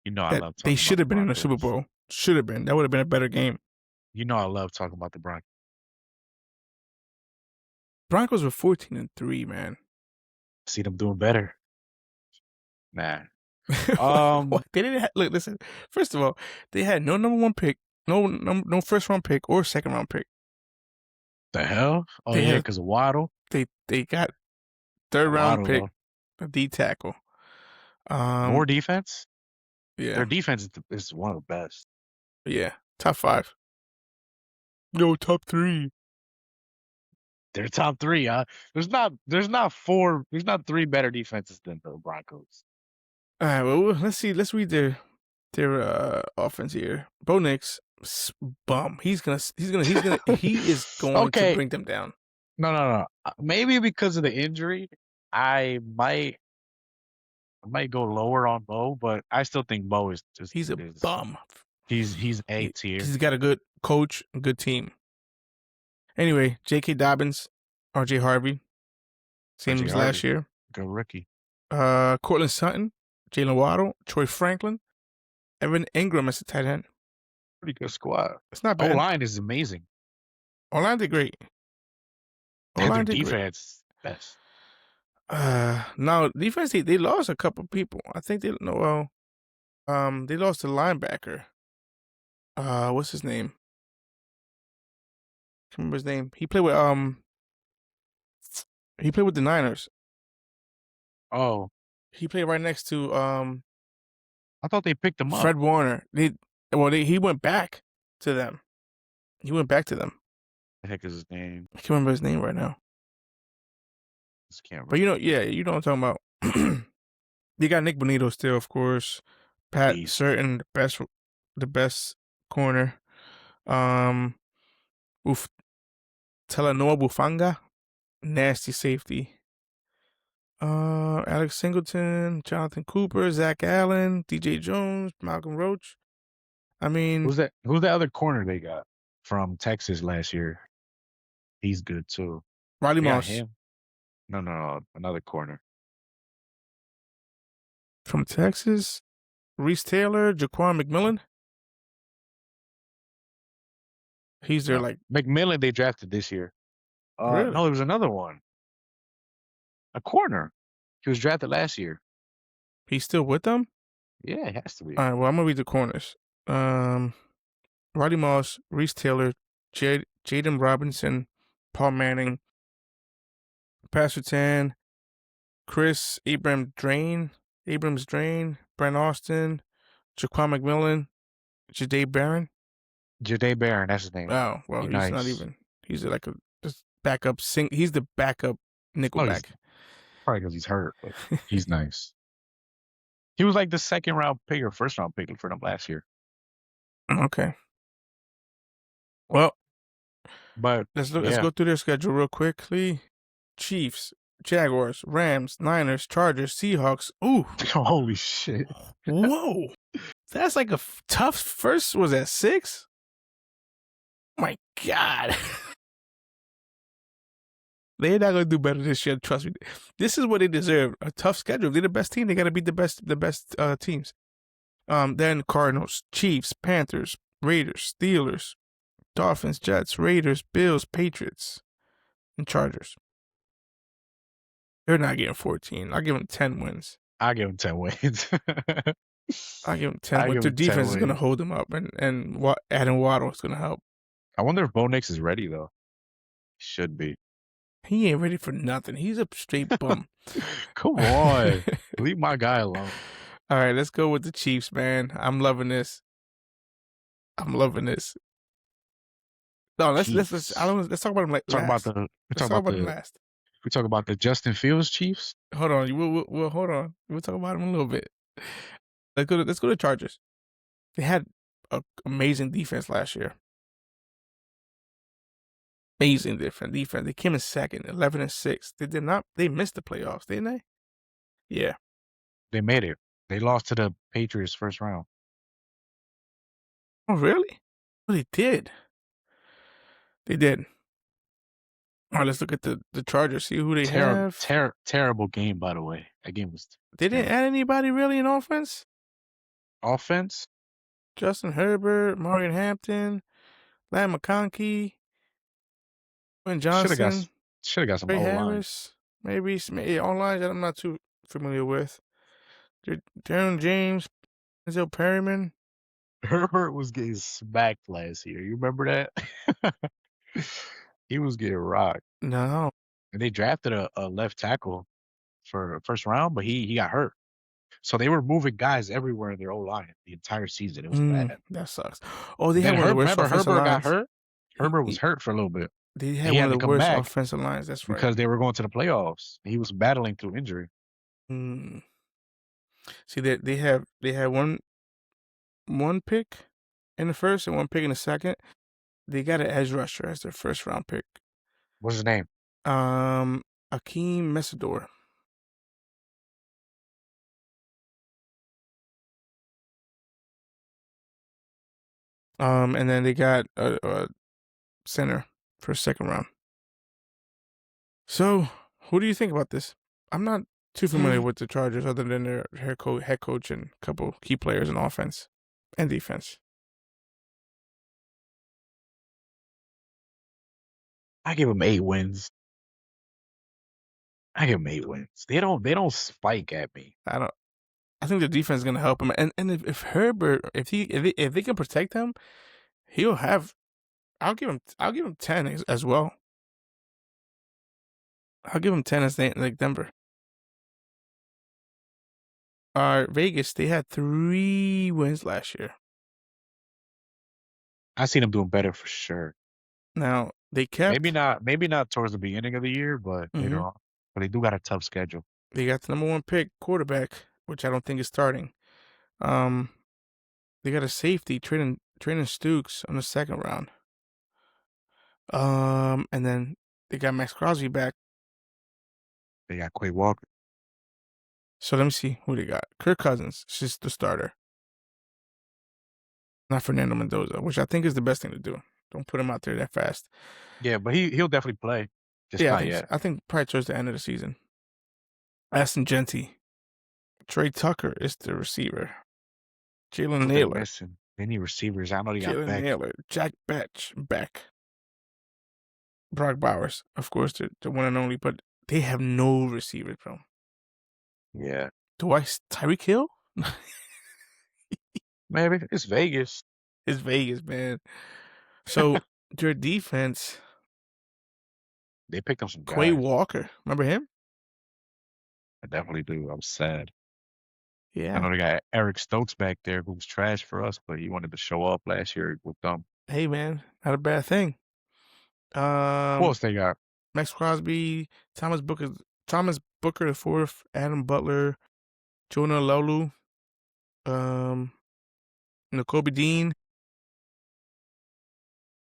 You know I love talking
They should
about
have
the
been in the Super
Broncos.
Bowl. Should have been. That would have been a better game.
You know I love talking about the Broncos.
Broncos were 14-3, man.
See them doing better. Nah.
They didn't look. Listen. First of all, they had no number 1 pick, no first round pick or second round pick.
The hell? Oh
They
yeah,
had
because of Waddle.
they got third round
Waddle
pick,
though.
a D tackle.
More defense.
Yeah,
Their defense is one of the best.
yeah, top five. No, top three.
They're top three. There's not three better defenses than the Broncos.
All right, well, let's see. Let's read their offense here. Bo Nix, bum. He is going to
Okay,
bring them down.
no. Maybe because of the injury, I might I might go lower on Bo, but I still think Bo is just
He's a
is
bum.
he's A tier.
He's got a good coach, a good team. Anyway, J.K. Dobbins, R.J. Harvey, same
RJ
as last
Harvey,
year.
good rookie.
Cortland Sutton, Jalen Waddle, Troy Franklin, Evan Ingram as a tight end.
Pretty good squad.
It's not
O
bad.
line is amazing.
O-line did great.
And their
O-line did great.
defense best.
Now defense they lost a couple people. I think they no well, they lost a linebacker. What's his name? Can't remember his name. He played with the Niners.
Oh,
He played right next to
I thought they picked him up.
Fred Warner. He went back to them. He went back to them.
The heck is his name?
I can't remember his name right now.
Just can't
But
remember.
yeah, you know what I'm talking about. They got Nick Bonito still, of course. Pat
Beast.
Certain, the best corner. Um, Talanoa Bufanga, nasty safety. Alex Singleton, Jonathan Cooper, Zach Allen, DJ Jones, Malcolm Roach. I mean,
Who's that? Who's the other corner they got from Texas last year? He's good too.
Riley
They got
Moss
him. No, another corner.
from Texas. Reese Taylor, Jaquan McMillan. He's there
No,
like,
McMillan they drafted this year.
really?
No, there was another one. A corner. He was drafted last year.
He's still with them?
Yeah, it has to be.
All right, well, I'm going to read the corners. Riley Moss, Reese Taylor, Jaden Robinson, Paul Manning, Pastor Tan, Chris Abrams Drain, Brent Austin, Jaquan McMillan, Jade Barron.
Jade Barron, that's his name.
Oh, well,
He
he's not
nice.
even. He's like a just backup he's the backup
No, he's
nickelback.
probably because he's hurt, but he's nice. He was like the second round pick or first round pick for them last year.
Okay. Well,
But
let's
yeah,
go through their schedule real quickly. Chiefs, Jaguars, Rams, Niners, Chargers, Seahawks. Ooh.
holy shit.
Whoa. That's like a tough first. Was that 6? Oh my God. They're not gonna do better this year. Trust me. This is what they deserve. A tough schedule. If they're the best team, they gotta beat the best teams. Then Cardinals, Chiefs, Panthers, Raiders, Steelers, Dolphins, Jets, Raiders, Bills, Patriots, and Chargers. They're not getting 14. I'll give them 10 wins.
I give him 10 wins.
I'll give them 10
I
wins.
give
Their
him 10
defense is gonna
wins.
hold them up, and adding Waddle is gonna help.
I wonder if Bo Nix is ready though. Should be.
He ain't ready for nothing. He's a straight bum.
Come on. Leave my guy alone.
All right, let's go with the Chiefs, man. I'm loving this. No, let's
Chiefs.
let's talk about them like
Talk about
last.
the we
Let's
talk
talk
about
about them
the
last.
we talk about the Justin Fields Chiefs.
Hold on, we'll hold on. We'll talk about them a little bit. Let's go to Chargers. They had an amazing defense last year. Amazing defense. They came in second, 11-6. They did not. They missed the playoffs, didn't they? Yeah.
They made it. They lost to the Patriots first round.
Oh, really? Oh, they did. They did. All right, let's look at the Chargers. See who they have.
Terrible game, by the way. That game was
They didn't add anybody really in offense.
offense.
Justin Herbert, Marion Hampton, Lam McConkey, Quinn Johnson,
Should have got some
Ray
O line.
Harris, maybe online that I'm not too familiar with. Darren James, Denzel Perryman.
Herbert was getting smacked last year. You remember that? He was getting rocked.
No.
And they drafted a left tackle for first round, but he got hurt. So they were moving guys everywhere in their O line the entire season. It was bad.
That sucks. Oh, they
And
had
then
one of the worst
Remember
offensive
Herbert got
lines.
hurt.
He,
Herbert was
he,
hurt for a little bit.
they
And
had
he
one of
had to
the
come
worst
back
offensive lines. That's right.
because they were going to the playoffs. He was battling through injury.
Mm. See, they had one pick in the first and one pick in the second. They got an edge rusher as their first round pick.
What's his name?
Akeem Messidor. And then they got a center for second round. So, who do you think about this? I'm not too familiar with the Chargers other than their head coach and a couple key players in offense and defense.
I give him 8 wins. I give him 8 wins. They don't spike at me.
I think the defense is gonna help him, and if Herbert, if they can protect him, he'll have. I'll give him 10 as well. I'll give him 10 as like Denver. Vegas, they had 3 wins last year.
I seen him doing better for sure.
Now they kept
Maybe not towards the beginning of the year, but later on. But they do got a tough schedule.
They got the number 1 pick quarterback, which I don't think is starting. They got a safety, Trayton Stukes on the second round. And then they got Max Crosby back.
They got Quay Walker.
So let me see who they got. Kirk Cousins, she's the starter. Not Fernando Mendoza, which I think is the best thing to do. Don't put him out there that fast.
Yeah, but he'll definitely play. Just not yet.
I think probably towards the end of the season. Aston Genty. Trey Tucker is the receiver. Jalen Naylor.
They need receivers. I know they got Beck.
Naylor. Jack Beck. Brock Bowers, of course, the one and only, but they have no receivers, bro.
Yeah.
Tyreek Hill?
Maybe. It's Vegas.
It's Vegas, man. So their defense.
They picked up some guys.
Quay Walker. Remember him?
I definitely do. I'm sad.
Yeah.
I know they got Eric Stokes back there who was trash for us, but he wanted to show up last year with them.
Hey, man. Not a bad thing.
Who else they got?
Max Crosby, Thomas Booker the fourth, Adam Butler, Jonah Laulu, Nakobe Dean.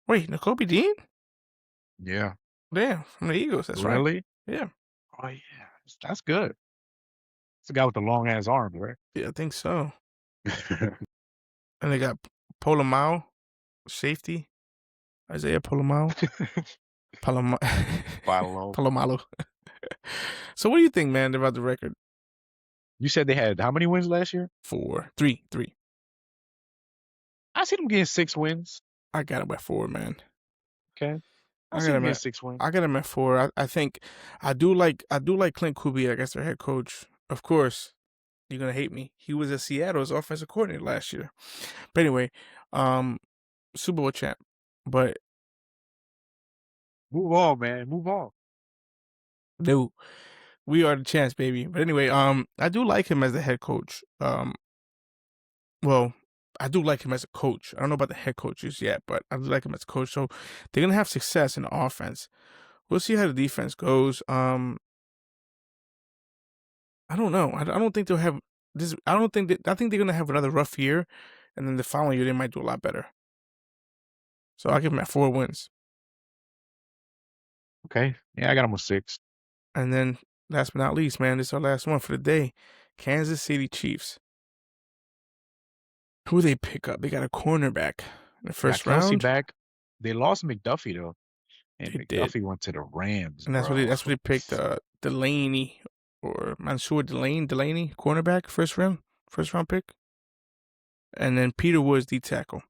Wait, Nakobe Dean?
Yeah.
Damn, from the Eagles. That's right.
Really?
Yeah.
Oh yeah, that's good. It's the guy with the long ass arms, right?
Yeah, I think so. And they got Polamalu, safety. Isaiah Polamalu. Polamalu. So what do you think, man, about the record?
You said they had how many wins last year?
3.
I see them getting 6 wins.
I got them at 4, man.
Okay. I see them getting 6 wins.
I got them at 4. I think I do like Clint Kubiak, I guess, their head coach. Of course, you're gonna hate me. He was at Seattle's offensive coordinator last year. But anyway, Super Bowl champ. But
move on, man. Move on.
No. We are the chance, baby. But anyway, I do like him as the head coach. Well, I do like him as a coach. I don't know about the head coaches yet, but I do like him as a coach. So they're gonna have success in the offense. We'll see how the defense goes. I don't know. I don't think they'll have this. I think they're gonna have another rough year, and then the following year they might do a lot better. So I'll give them at 4 wins.
Okay. Yeah, I got them with 6.
And then last but not least, man, this is our last one for the day. Kansas City Chiefs. Who they pick up? They got a cornerback in the first round.
Back. They lost McDuffie though, and
They
McDuffie went to the Rams.
And that's what they picked. Delaney or Mansour Delaney, cornerback, first round pick. And then Peter Woods, D tackle.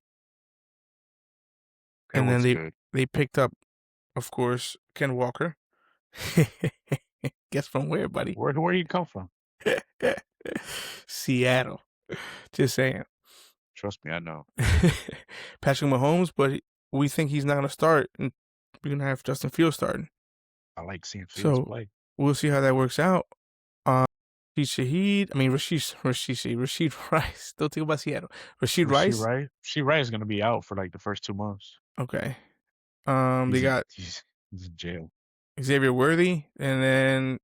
Okay, and
then they picked up, of course, Ken Walker. Guess from where, buddy?
Where you come from?
Seattle. Just saying.
Trust me, I know.
Patrick Mahomes, but we think he's not going to start we're gonna have Justin Fields starting.
I like seeing Fields
So
play.
we'll see how that works out. Rashid Rice. Still think about Seattle. Rashid Rice.
Rashid Rice is gonna be out for like the first 2 months.
Okay.
He's
They got
in jail.
Xavier Worthy and then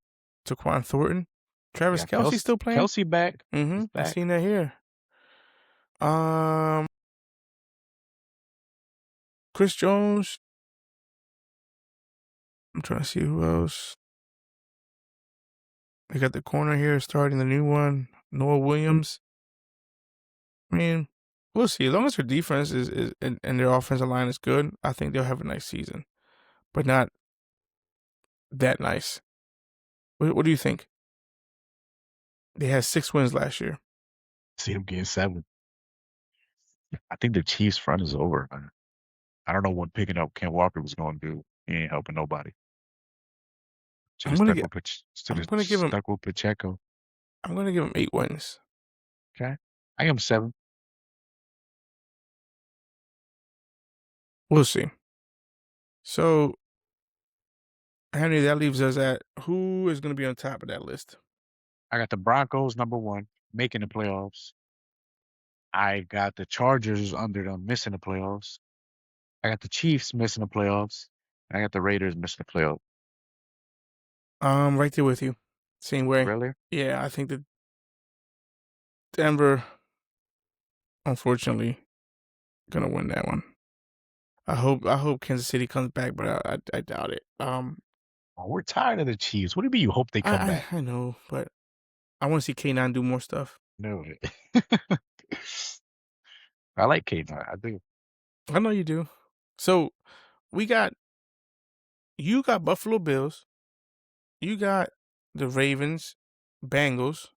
Taquan Thornton. Travis Kelce still playing?
Kelce back.
Mm-hmm. I seen that here. Chris Jones. I'm trying to see who else. They got the corner here starting the new one. Noah Williams. I mean, we'll see. As long as their defense is and their offensive line is good, I think they'll have a nice season. But not that nice. What do you think? They had 6 wins last year.
See them getting 7. I think the Chiefs' front is over. I don't know what picking up Ken Walker was going to do. He ain't helping nobody.
I'm gonna give him.
Stuck with Pacheco.
I'm gonna give him 8 wins.
Okay, I give him 7.
We'll see. So, Henry, that leaves us at who is going to be on top of that list?
I got the Broncos number 1, making the playoffs. I got the Chargers under them missing the playoffs. I got the Chiefs missing the playoffs. I got the Raiders missing the playoffs.
Right there with you. Same way.
Really?
Yeah, I think that Denver, unfortunately, gonna win that one. I hope Kansas City comes back, but I doubt it.
Oh, we're tired of the Chiefs. What do you mean you hope they come back?
I know, but I want to see K9 do more stuff.
No. I like K9. I do.
I know you do. So you got Buffalo Bills. You got the Ravens, Bengals.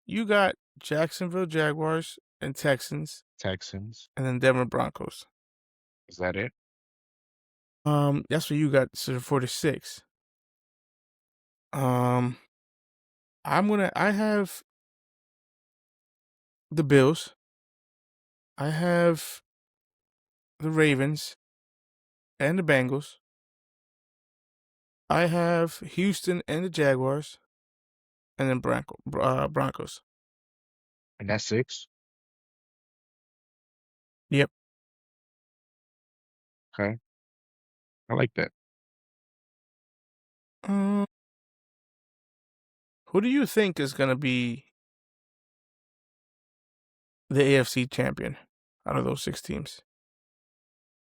You got Jacksonville Jaguars and Texans.
Texans.
And then Denver Broncos.
Is that it?
That's what you got for the 6. I have the Bills. I have the Ravens and the Bengals. I have Houston and the Jaguars, and then Broncos.
And that's 6?
Yep.
Okay. I like that.
Who do you think is going to be the AFC champion out of those 6 teams?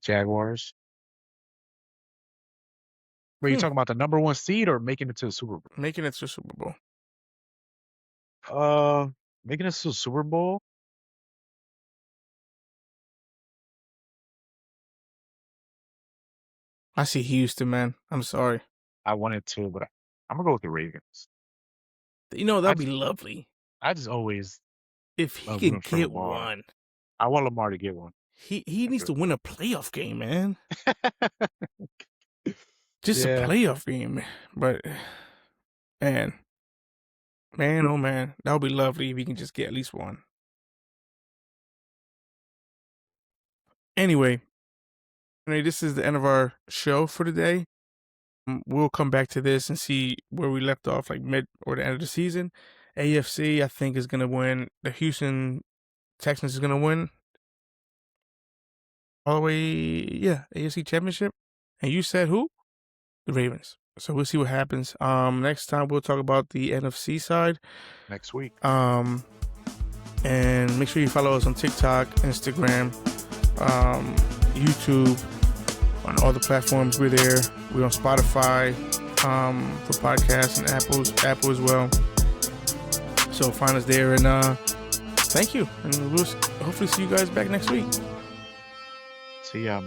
Jaguars. Were you talking about the number 1 seed or making it to the Super Bowl?
Making it to the Super Bowl.
Making it to the Super Bowl?
I see Houston, man. I'm sorry.
I wanted to, but I'm going to go with the Ravens.
You know, that'd be lovely.
I just always...
If he can get one.
I want Lamar to get one.
He needs to win a playoff game, man. Just a playoff game. But, man, oh man, that would be lovely if he can just get at least one. Anyway, this is the end of our show for today. We'll come back to this and see where we left off, like mid or the end of the season. AFC, I think, is going to win. The Houston Texans is going to win. All the way, AFC Championship. And you said who? The Ravens. So we'll see what happens. Next time we'll talk about the NFC side.
Next week.
And make sure you follow us on TikTok, Instagram, YouTube, on all the platforms. We're there. We're on Spotify for podcasts and Apple as well. So find us there, and thank you. And we'll hopefully see you guys back next week.
See ya.